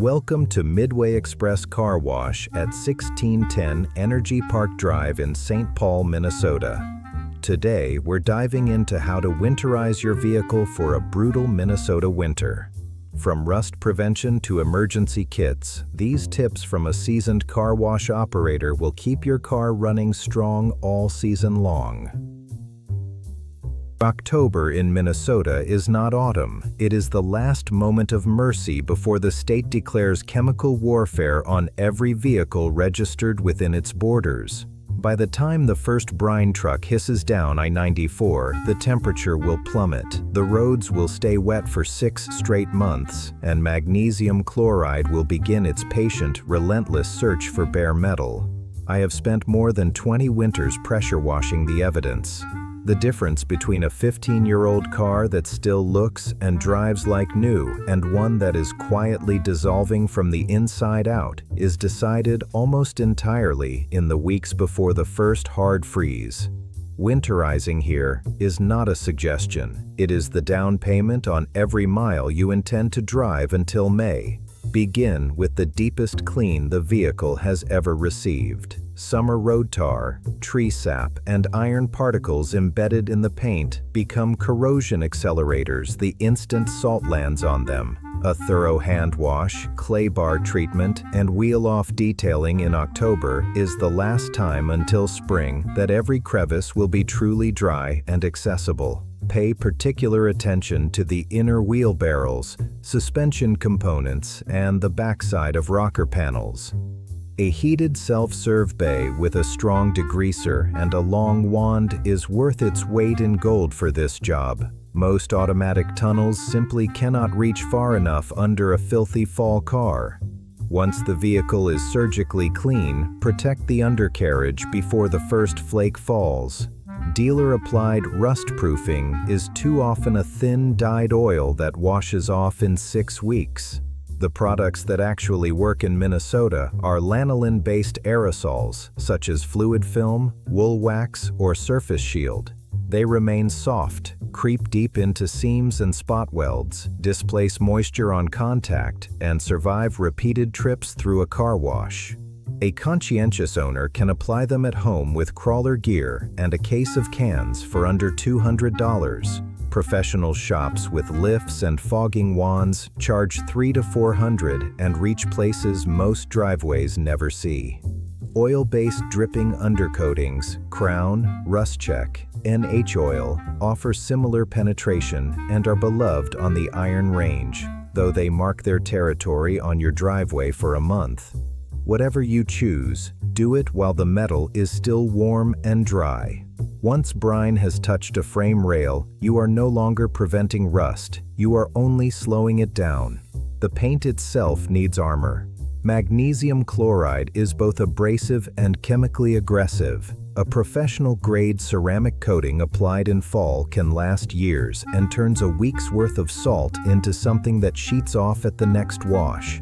Welcome to Midway Express Car Wash at 1610 Energy Park Drive in St. Paul, Minnesota. Today, we're diving into how to winterize your vehicle for a brutal Minnesota winter. From rust prevention to emergency kits, these tips from a seasoned car wash operator will keep your car running strong all season long. October in Minnesota is not autumn. It is the last moment of mercy before the state declares chemical warfare on every vehicle registered within its borders. By the time the first brine truck hisses down I-94, the temperature will plummet, the roads will stay wet for 6 straight months, and magnesium chloride will begin its patient, relentless search for bare metal. I have spent more than 20 winters pressure washing the evidence. The difference between a 15-year-old car that still looks and drives like new and one that is quietly dissolving from the inside out is decided almost entirely in the weeks before the first hard freeze. Winterizing here is not a suggestion. It is the down payment on every mile you intend to drive until May. Begin with the deepest clean the vehicle has ever received. Summer road tar, tree sap, and iron particles embedded in the paint become corrosion accelerators the instant salt lands on them. A thorough hand wash, clay bar treatment, and wheel-off detailing in October is the last time until spring that every crevice will be truly dry and accessible. Pay particular attention to the inner wheel barrels, suspension components, and the backside of rocker panels. A heated self-serve bay with a strong degreaser and a long wand is worth its weight in gold for this job. Most automatic tunnels simply cannot reach far enough under a filthy fall car. Once the vehicle is surgically clean, protect the undercarriage before the first flake falls. Dealer-applied rust-proofing is too often a thin dyed oil that washes off in 6 weeks. The products that actually work in Minnesota are lanolin-based aerosols, such as fluid film, wool wax, or surface shield. They remain soft, creep deep into seams and spot welds, displace moisture on contact, and survive repeated trips through a car wash. A conscientious owner can apply them at home with crawler gear and a case of cans for under $200. Professional shops with lifts and fogging wands charge $300 to $400 and reach places most driveways never see. Oil-based dripping undercoatings, Crown, Rust Check, NH Oil offer similar penetration and are beloved on the Iron Range, though they mark their territory on your driveway for a month. Whatever you choose, do it while the metal is still warm and dry. Once brine has touched a frame rail, you are no longer preventing rust, you are only slowing it down. The paint itself needs armor. Magnesium chloride is both abrasive and chemically aggressive. A professional-grade ceramic coating applied in fall can last years and turns a week's worth of salt into something that sheets off at the next wash.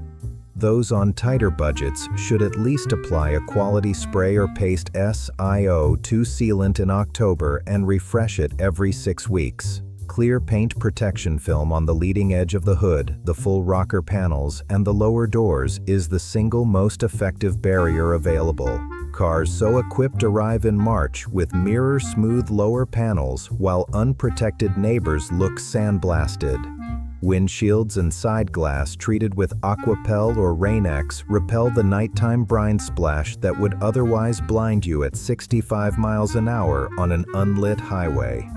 Those on tighter budgets should at least apply a quality spray or paste SiO2 sealant in October and refresh it every 6 weeks. Clear paint protection film on the leading edge of the hood, the full rocker panels, and the lower doors is the single most effective barrier available. Cars so equipped arrive in March with mirror-smooth lower panels while unprotected neighbors look sandblasted. Windshields and side glass treated with Aquapel or Rain-X repel the nighttime brine splash that would otherwise blind you at 65 miles an hour on an unlit highway.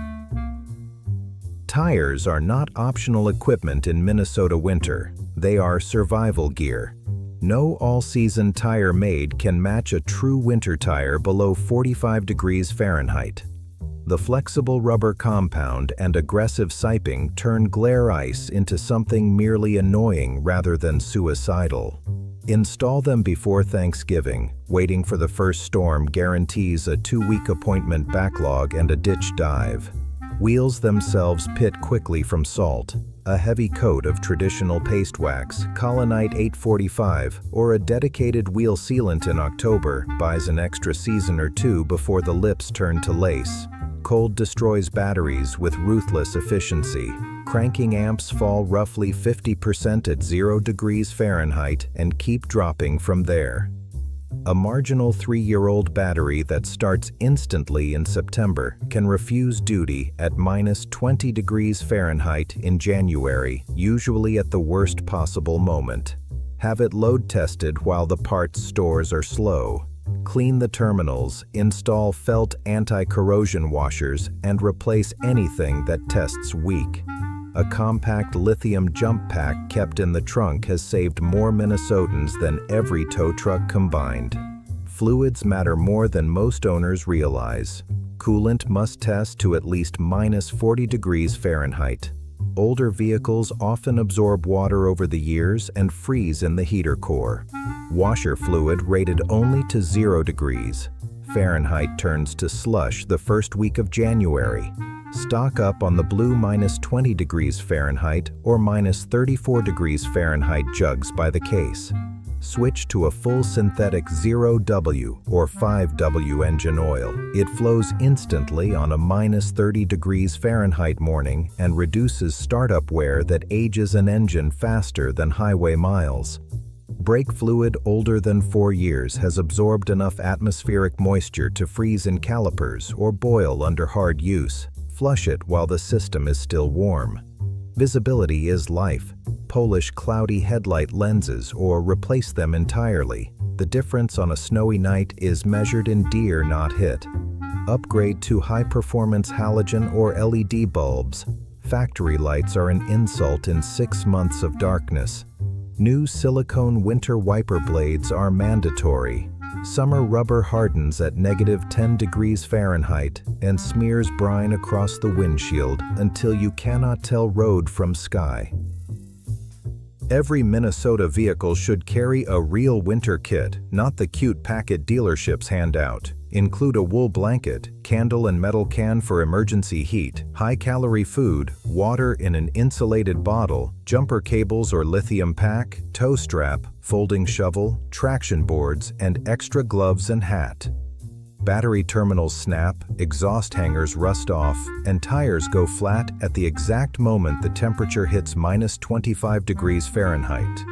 Tires are not optional equipment in Minnesota winter. They are survival gear. No all-season tire made can match a true winter tire below 45 degrees Fahrenheit. The flexible rubber compound and aggressive siping turn glare ice into something merely annoying rather than suicidal. Install them before Thanksgiving. Waiting for the first storm guarantees a 2-week appointment backlog and a ditch dive. Wheels themselves pit quickly from salt. A heavy coat of traditional paste wax, Colonite 845, or a dedicated wheel sealant in October buys an extra season or two before the lips turn to lace. Cold destroys batteries with ruthless efficiency. Cranking amps fall roughly 50% at 0 degrees Fahrenheit and keep dropping from there. A marginal 3-year-old battery that starts instantly in September can refuse duty at minus 20 degrees Fahrenheit in January, usually at the worst possible moment. Have it load tested while the parts stores are slow. Clean the terminals, install felt anti-corrosion washers, and replace anything that tests weak. A compact lithium jump pack kept in the trunk has saved more Minnesotans than every tow truck combined. Fluids matter more than most owners realize. Coolant must test to at least minus 40 degrees Fahrenheit. Older vehicles often absorb water over the years and freeze in the heater core. Washer fluid rated only to 0 degrees Fahrenheit turns to slush the first week of January. Stock up on the blue minus 20 degrees Fahrenheit or minus 34 degrees Fahrenheit jugs by the case. Switch to a full synthetic 0W or 5W engine oil. It flows instantly on a minus 30 degrees Fahrenheit morning and reduces startup wear that ages an engine faster than highway miles. Brake fluid older than 4 years has absorbed enough atmospheric moisture to freeze in calipers or boil under hard use. Flush it while the system is still warm. Visibility is life. Polish cloudy headlight lenses or replace them entirely. The difference on a snowy night is measured in deer, not hit. Upgrade to high-performance halogen or LED bulbs. Factory lights are an insult in 6 months of darkness. New silicone winter wiper blades are mandatory. Summer rubber hardens at negative 10 degrees Fahrenheit and smears brine across the windshield until you cannot tell road from sky. Every Minnesota vehicle should carry a real winter kit, not the cute packet dealerships hand out. Include a wool blanket, candle and metal can for emergency heat, high-calorie food, water in an insulated bottle, jumper cables or lithium pack, tow strap, folding shovel, traction boards, and extra gloves and hat. Battery terminals snap, exhaust hangers rust off, and tires go flat at the exact moment the temperature hits minus 25 degrees Fahrenheit.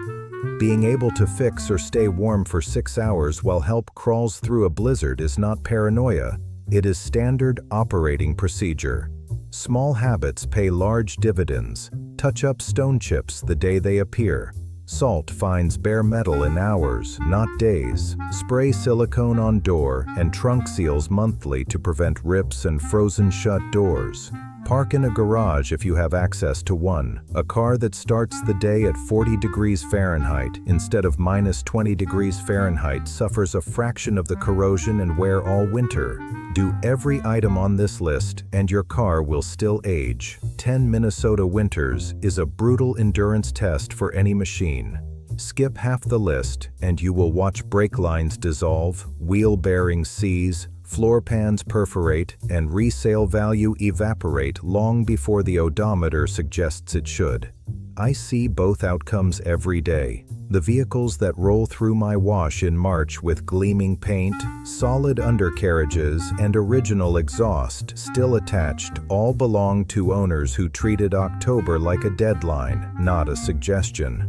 Being able to fix or stay warm for 6 hours while help crawls through a blizzard is not paranoia. It is standard operating procedure. Small habits pay large dividends. Touch up stone chips the day they appear. Salt finds bare metal in hours, not days. Spray silicone on door and trunk seals monthly to prevent rips and frozen shut doors. Park in a garage if you have access to one. A car that starts the day at 40 degrees Fahrenheit instead of minus 20 degrees Fahrenheit suffers a fraction of the corrosion and wear all winter. Do every item on this list and your car will still age. 10 Minnesota winters is a brutal endurance test for any machine. Skip half the list and you will watch brake lines dissolve, wheel bearings seize, floor pans perforate, and resale value evaporate long before the odometer suggests it should. I see both outcomes every day. The vehicles that roll through my wash in March with gleaming paint, solid undercarriages, and original exhaust still attached all belong to owners who treated October like a deadline, not a suggestion.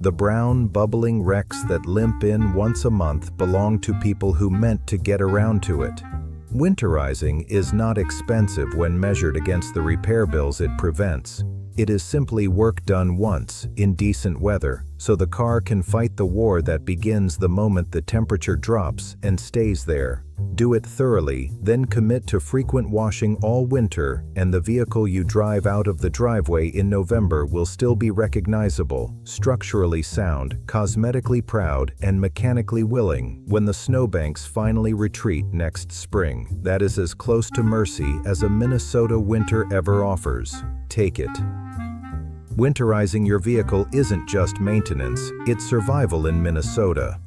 The brown, bubbling wrecks that limp in once a month belong to people who meant to get around to it. Winterizing is not expensive when measured against the repair bills it prevents. It is simply work done once, in decent weather, so the car can fight the war that begins the moment the temperature drops and stays there. Do it thoroughly, then commit to frequent washing all winter, and the vehicle you drive out of the driveway in November will still be recognizable, structurally sound, cosmetically proud, and mechanically willing when the snowbanks finally retreat next spring. That is as close to mercy as a Minnesota winter ever offers. Take it. Winterizing your vehicle isn't just maintenance, it's survival in Minnesota.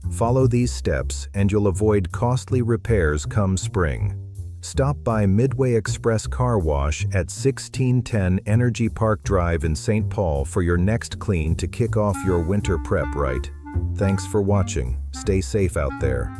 Follow these steps and you'll avoid costly repairs come spring. Stop by Midway Express Car Wash at 1610 Energy Park Drive in St. Paul for your next clean to kick off your winter prep right. Thanks for watching. Stay safe out there.